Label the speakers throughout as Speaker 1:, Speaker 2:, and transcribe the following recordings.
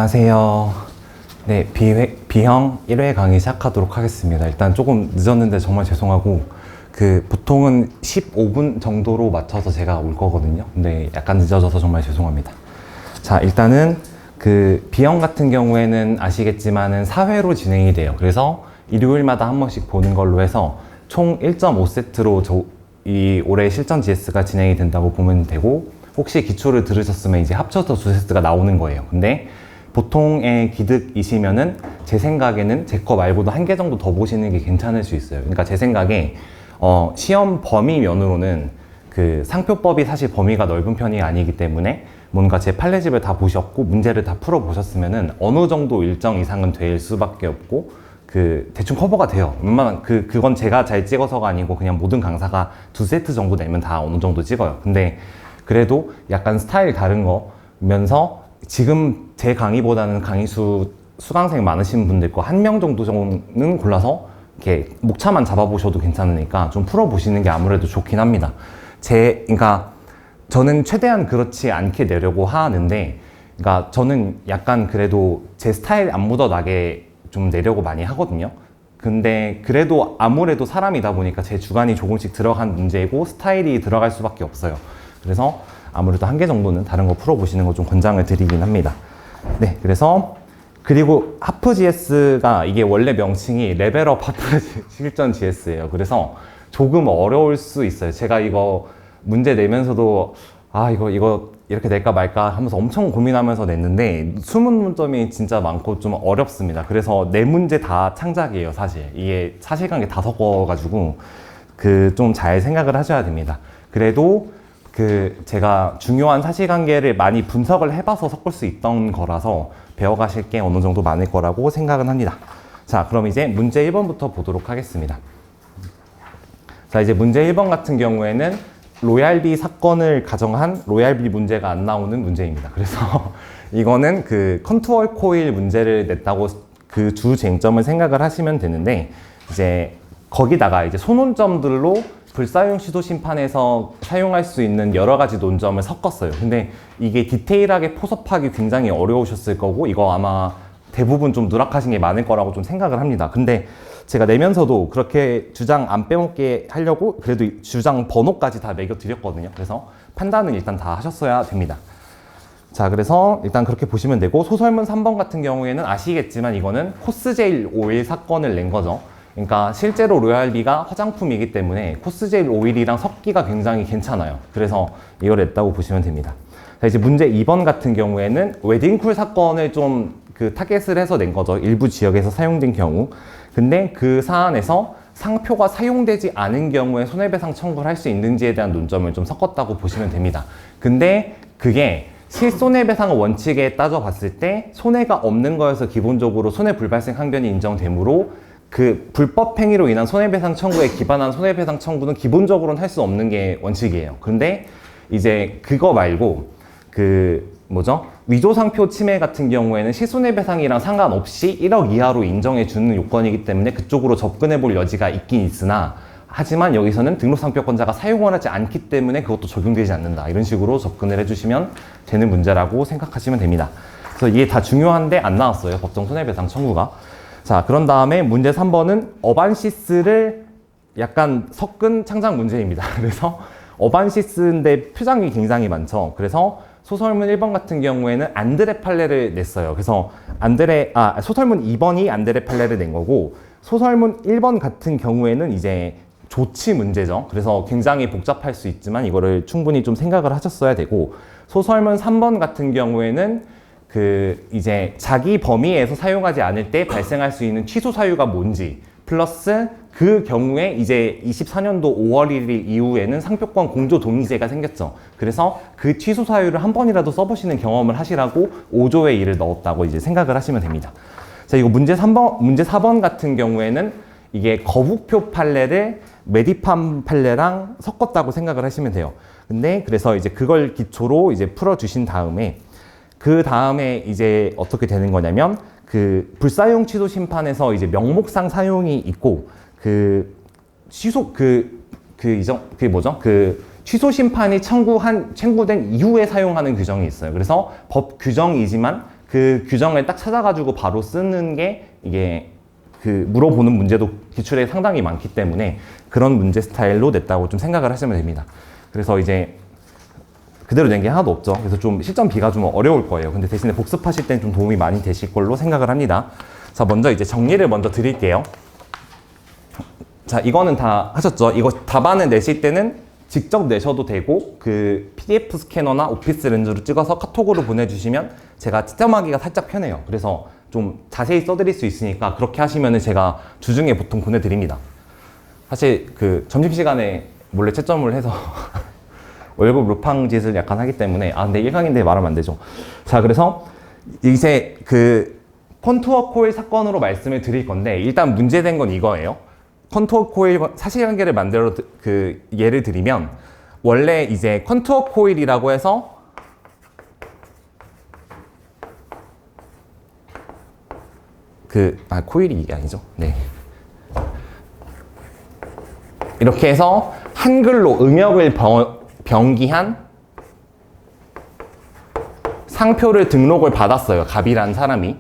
Speaker 1: 안녕하세요. 네, B형 1회 강의 시작하도록 하겠습니다. 일단 조금 늦었는데 정말 죄송하고, 보통은 15분 정도로 맞춰서 제가 올 거거든요. 근데 약간 늦어져서 정말 죄송합니다. 자, 일단은 B형 같은 경우에는 아시겠지만은 4회로 진행이 돼요. 그래서 일요일마다 한 번씩 보는 걸로 해서 총 1.5세트로 이 올해 실전 GS가 진행이 된다고 보면 되고, 혹시 기초를 들으셨으면 이제 합쳐서 2세트가 나오는 거예요. 근데 보통의 기득이시면은 제 생각에는 제 거 말고도 한 개 정도 더 보시는 게 괜찮을 수 있어요. 그러니까 제 생각에 시험 범위 면으로는 상표법이 사실 범위가 넓은 편이 아니기 때문에 뭔가 제 판례집을 다 보셨고 문제를 다 풀어 보셨으면은 어느 정도 일정 이상은 될 수밖에 없고 대충 커버가 돼요. 웬만한 그건 제가 잘 찍어서가 아니고 그냥 모든 강사가 2세트 정도 내면 다 어느 정도 찍어요. 근데 그래도 약간 스타일 다른 거면서 지금 제 강의보다는 수강생 많으신 분들 거 한 명 정도는 골라서 이렇게 목차만 잡아보셔도 괜찮으니까 좀 풀어보시는 게 아무래도 좋긴 합니다. 그러니까 저는 최대한 그렇지 않게 내려고 하는데, 그러니까 저는 약간 그래도 제 스타일 안 묻어나게 좀 내려고 많이 하거든요. 근데 그래도 아무래도 사람이다 보니까 제 주관이 조금씩 들어간 문제고 스타일이 들어갈 수밖에 없어요. 그래서 아무래도 한 개 정도는 다른 거 풀어보시는 거 좀 권장을 드리긴 합니다. 네, 그리고 하프 GS가 이게 원래 명칭이 레벨업 하프 실전 GS예요. 그래서 조금 어려울 수 있어요. 제가 이거 문제 내면서도 이거 이렇게 낼까 말까 하면서 엄청 고민하면서 냈는데 수능 문점이 진짜 많고 좀 어렵습니다. 그래서 네 문제 다 창작이에요, 사실. 이게 사실관계 다 섞어가지고 좀 잘 생각을 하셔야 됩니다. 그래도 제가 중요한 사실관계를 많이 분석을 해봐서 섞을 수 있던 거라서 배워가실 게 어느 정도 많을 거라고 생각은 합니다. 자, 그럼 이제 문제 1번부터 보도록 하겠습니다. 자, 이제 문제 1번 같은 경우에는 로얄비 사건을 가정한 로얄비 문제가 안 나오는 문제입니다. 그래서 이거는 컨투어 코일 문제를 냈다고 주 쟁점을 생각을 하시면 되는데, 이제 거기다가 이제 소논점들로 불사용 시도 심판에서 사용할 수 있는 여러 가지 논점을 섞었어요. 근데 이게 디테일하게 포섭하기 굉장히 어려우셨을 거고, 이거 아마 대부분 좀 누락하신 게 많을 거라고 좀 생각을 합니다. 근데 제가 내면서도 그렇게 주장 안 빼먹게 하려고 그래도 주장 번호까지 다 매겨드렸거든요. 그래서 판단은 일단 다 하셨어야 됩니다. 자, 그래서 일단 그렇게 보시면 되고, 소설문 3번 같은 경우에는 아시겠지만 이거는 코스제일 오일 사건을 낸 거죠. 그러니까 실제로 로얄비가 화장품이기 때문에 코스제일 오일이랑 섞기가 굉장히 괜찮아요. 그래서 이걸 냈다고 보시면 됩니다. 자, 이제 문제 2번 같은 경우에는 웨딩쿨 사건을 좀 타겟을 해서 낸 거죠. 일부 지역에서 사용된 경우. 근데 그 사안에서 상표가 사용되지 않은 경우에 손해배상 청구를 할 수 있는지에 대한 논점을 좀 섞었다고 보시면 됩니다. 근데 그게 실손해배상 원칙에 따져봤을 때 손해가 없는 거여서 기본적으로 손해불발생 항변이 인정되므로 불법 행위로 인한 손해배상 청구에 기반한 손해배상 청구는 기본적으로는 할 수 없는 게 원칙이에요. 근데 이제 그거 말고 위조상표 침해 같은 경우에는 실손해배상이랑 상관없이 1억 이하로 인정해주는 요건이기 때문에 그쪽으로 접근해볼 여지가 있긴 있으나, 하지만 여기서는 등록상표권자가 사용을 하지 않기 때문에 그것도 적용되지 않는다. 이런 식으로 접근을 해주시면 되는 문제라고 생각하시면 됩니다. 그래서 이게 다 중요한데 안 나왔어요, 법정 손해배상 청구가. 자, 그런 다음에 문제 3번은 어반시스를 약간 섞은 창작 문제입니다. 그래서 어반시스인데 표장이 굉장히 많죠. 그래서 소설문 1번 같은 경우에는 안드레 팔레를 냈어요. 그래서 소설문 2번이 안드레 팔레를 낸 거고, 소설문 1번 같은 경우에는 이제 조치 문제죠. 그래서 굉장히 복잡할 수 있지만 이거를 충분히 좀 생각을 하셨어야 되고, 소설문 3번 같은 경우에는 이제 자기 범위에서 사용하지 않을 때 발생할 수 있는 취소 사유가 뭔지, 플러스 그 경우에 이제 24년도 5월 1일 이후에는 상표권 공조 동의제가 생겼죠. 그래서 그 취소 사유를 한 번이라도 써보시는 경험을 하시라고 5조의 1을 넣었다고 이제 생각을 하시면 됩니다. 자, 이거 문제 4번 같은 경우에는 이게 거북표 판례를 메디팜 판례랑 섞었다고 생각을 하시면 돼요. 근데 그래서 이제 그걸 기초로 이제 풀어주신 다음에, 그 다음에 이제 어떻게 되는 거냐면, 불사용 취소 심판에서 이제 명목상 사용이 있고, 취소 심판이 청구된 이후에 사용하는 규정이 있어요. 그래서 법 규정이지만 그 규정을 딱 찾아가지고 바로 쓰는 게 이게 그 물어보는 문제도 기출에 상당히 많기 때문에 그런 문제 스타일로 냈다고 좀 생각을 하시면 됩니다. 그래서 이제 그대로 낸 게 하나도 없죠. 그래서 좀 실전 B가 좀 어려울 거예요. 근데 대신에 복습하실 때는 좀 도움이 많이 되실 걸로 생각을 합니다. 자, 먼저 이제 정리를 먼저 드릴게요. 자, 이거는 다 하셨죠? 이거 답안을 내실 때는 직접 내셔도 되고 그 PDF 스캐너나 오피스 렌즈로 찍어서 카톡으로 보내주시면 제가 채점하기가 살짝 편해요. 그래서 좀 자세히 써드릴 수 있으니까 그렇게 하시면 제가 주중에 보통 보내드립니다. 사실 그 점심시간에 몰래 채점을 해서 월급 루팡 짓을 약간 하기 때문에 근데 1강인데 말하면 안 되죠. 자, 그래서 이제 그 컨투어 코일 사건으로 말씀을 드릴 건데 일단 문제된 건 이거예요. 컨투어 코일 사실관계를 만들어 그 예를 들이면 원래 이제 컨투어 코일이라고 해서 코일이 이게 아니죠. 네. 이렇게 해서 한글로 응역을 병기한 상표를 등록을 받았어요. 갑이라는 사람이.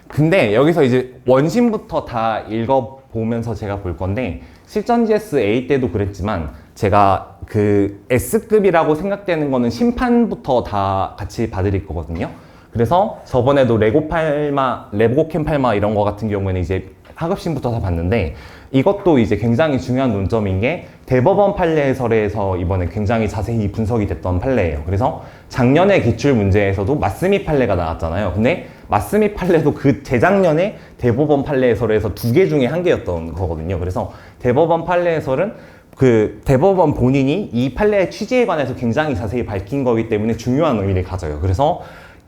Speaker 1: 근데 여기서 이제 원심부터 다 읽어보면서 제가 볼 건데 실전 GS A 때도 그랬지만 제가 그 S급이라고 생각되는 거는 심판부터 다 같이 봐드릴 거거든요. 그래서 저번에도 레고캠 팔마 이런 거 같은 경우에는 이제 하급심부터 다 봤는데 이것도 이제 굉장히 중요한 논점인 게 대법원 판례 해설에서 이번에 굉장히 자세히 분석이 됐던 판례예요. 그래서 작년에 기출 문제에서도 맞스미 판례가 나왔잖아요. 근데 맞스미 판례도 그 재작년에 대법원 판례 해설에서 2개 중에 1개였던 거거든요. 그래서 대법원 판례 해설은 그 대법원 본인이 이 판례의 취지에 관해서 굉장히 자세히 밝힌 거기 때문에 중요한 의미를 가져요. 그래서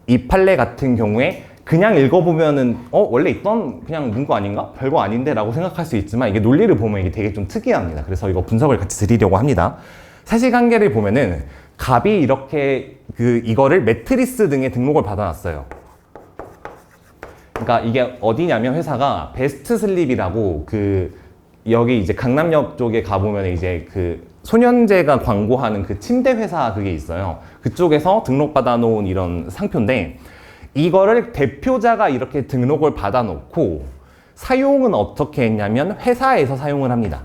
Speaker 1: 이 판례 같은 경우에 그냥 읽어보면은 원래 있던 그냥 문구 아닌가? 별거 아닌데 라고 생각할 수 있지만 이게 논리를 보면 이게 되게 좀 특이합니다. 그래서 이거 분석을 같이 드리려고 합니다. 사실관계를 보면은 갑이 이렇게 이거를 매트리스 등에 등록을 받아놨어요. 그러니까 이게 어디냐면 회사가 베스트 슬립이라고 여기 이제 강남역 쪽에 가보면 이제 소년제가 광고하는 그 침대 회사 그게 있어요. 그쪽에서 등록받아 놓은 이런 상표인데 이거를 대표자가 이렇게 등록을 받아 놓고 사용은 어떻게 했냐면 회사에서 사용을 합니다.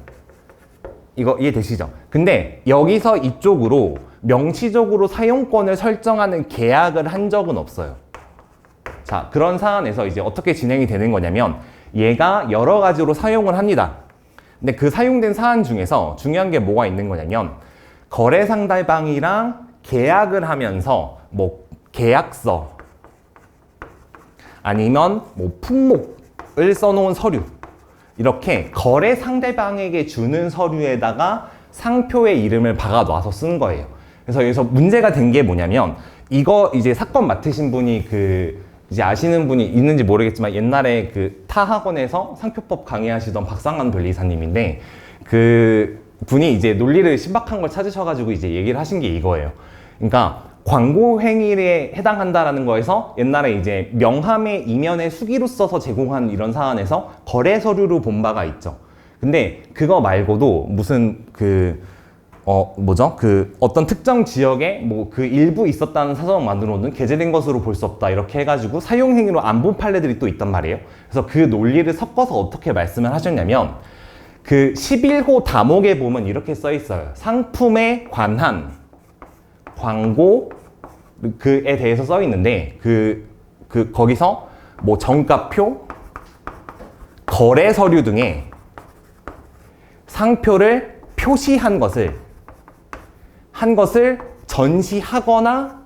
Speaker 1: 이거 이해되시죠? 근데 여기서 이쪽으로 명시적으로 사용권을 설정하는 계약을 한 적은 없어요. 자, 그런 사안에서 이제 어떻게 진행이 되는 거냐면 얘가 여러 가지로 사용을 합니다. 근데 그 사용된 사안 중에서 중요한 게 뭐가 있는 거냐면 거래 상대방이랑 계약을 하면서 뭐 계약서 아니면 뭐 품목을 써놓은 서류 이렇게 거래 상대방에게 주는 서류에다가 상표의 이름을 박아놔서 쓴 거예요. 그래서 여기서 문제가 된 게 뭐냐면 이거 이제 사건 맡으신 분이 이제 아시는 분이 있는지 모르겠지만 옛날에 타 학원에서 상표법 강의하시던 박상환 변리사님인데 분이 이제 논리를 신박한 걸 찾으셔가지고 이제 얘기를 하신 게 이거예요. 그러니까 광고 행위에 해당한다라는 거에서 옛날에 이제 명함의 이면에 수기로 써서 제공한 이런 사안에서 거래 서류로 본 바가 있죠. 근데 그거 말고도 무슨 어떤 특정 지역에 뭐 일부 있었다는 사정 만들어놓은 게재된 것으로 볼 수 없다 이렇게 해가지고 사용 행위로 안 본 판례들이 또 있단 말이에요. 그래서 그 논리를 섞어서 어떻게 말씀을 하셨냐면 11호 다목에 보면 이렇게 써 있어요. 상품에 관한 광고에 대해서 써 있는데 거기서 뭐 정가표, 거래 서류 등의 상표를 표시한 것을 전시하거나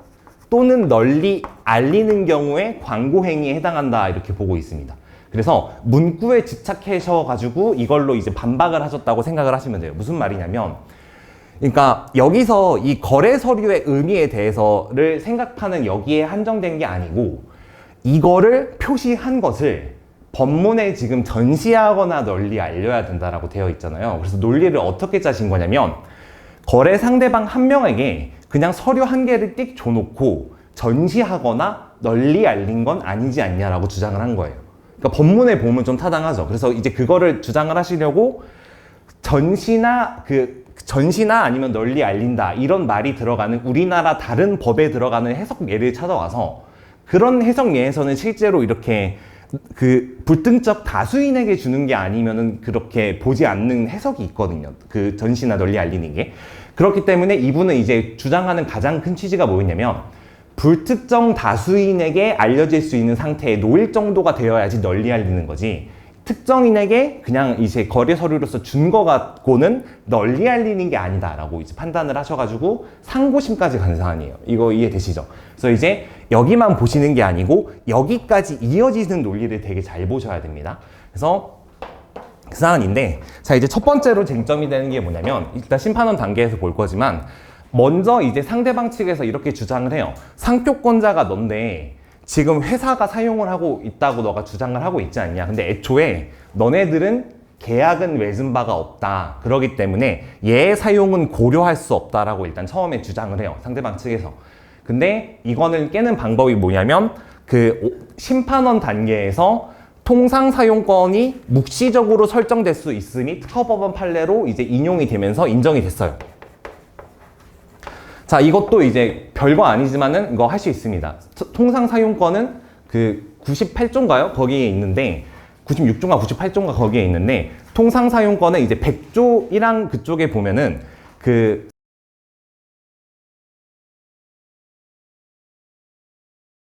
Speaker 1: 또는 널리 알리는 경우에 광고 행위에 해당한다 이렇게 보고 있습니다. 그래서 문구에 집착하셔가지고 이걸로 이제 반박을 하셨다고 생각을 하시면 돼요. 무슨 말이냐면 그러니까 여기서 이 거래 서류의 의미에 대해서를 생각하는 여기에 한정된 게 아니고 이거를 표시한 것을 법문에 지금 전시하거나 널리 알려야 된다라고 되어 있잖아요. 그래서 논리를 어떻게 짜신 거냐면 거래 상대방 한 명에게 그냥 서류 한 개를 띡 줘놓고 전시하거나 널리 알린 건 아니지 않냐라고 주장을 한 거예요. 그러니까 법문에 보면 좀 타당하죠. 그래서 이제 그거를 주장을 하시려고 전시나 아니면 널리 알린다 이런 말이 들어가는 우리나라 다른 법에 들어가는 해석 예를 찾아와서 그런 해석 내에서는 실제로 이렇게 그 불등적 다수인에게 주는 게 아니면은 그렇게 보지 않는 해석이 있거든요. 그 전시나 널리 알리는 게. 그렇기 때문에 이분은 이제 주장하는 가장 큰 취지가 뭐였냐면 불특정 다수인에게 알려질 수 있는 상태에 놓일 정도가 되어야지 널리 알리는 거지. 특정인에게 그냥 이제 거래 서류로서 준 거 갖고는 널리 알리는 게 아니다라고 이제 판단을 하셔가지고 상고심까지 간 사안이에요. 이거 이해되시죠? 그래서 이제 여기만 보시는 게 아니고 여기까지 이어지는 논리를 되게 잘 보셔야 됩니다. 그래서 그 사안인데, 자 이제 첫 번째로 쟁점이 되는 게 뭐냐면, 일단 심판원 단계에서 볼 거지만 먼저 이제 상대방 측에서 이렇게 주장을 해요. 상표권자가 넌데 지금 회사가 사용을 하고 있다고 너가 주장을 하고 있지 않냐. 근데 애초에 너네들은 계약은 맺은 바가 없다. 그러기 때문에 얘의 사용은 고려할 수 없다라고 일단 처음에 주장을 해요. 상대방 측에서. 근데 이거는 깨는 방법이 뭐냐면 그 심판원 단계에서 통상 사용권이 묵시적으로 설정될 수 있으니 특허법원 판례로 이제 인용이 되면서 인정이 됐어요. 자, 이것도 이제 별거 아니지만은 이거 할 수 있습니다. 통상 사용권은 그 98조인가요? 거기에 있는데 96조인가 98조인가 거기에 있는데 통상 사용권은 이제 100조 1항 그쪽에 보면은 그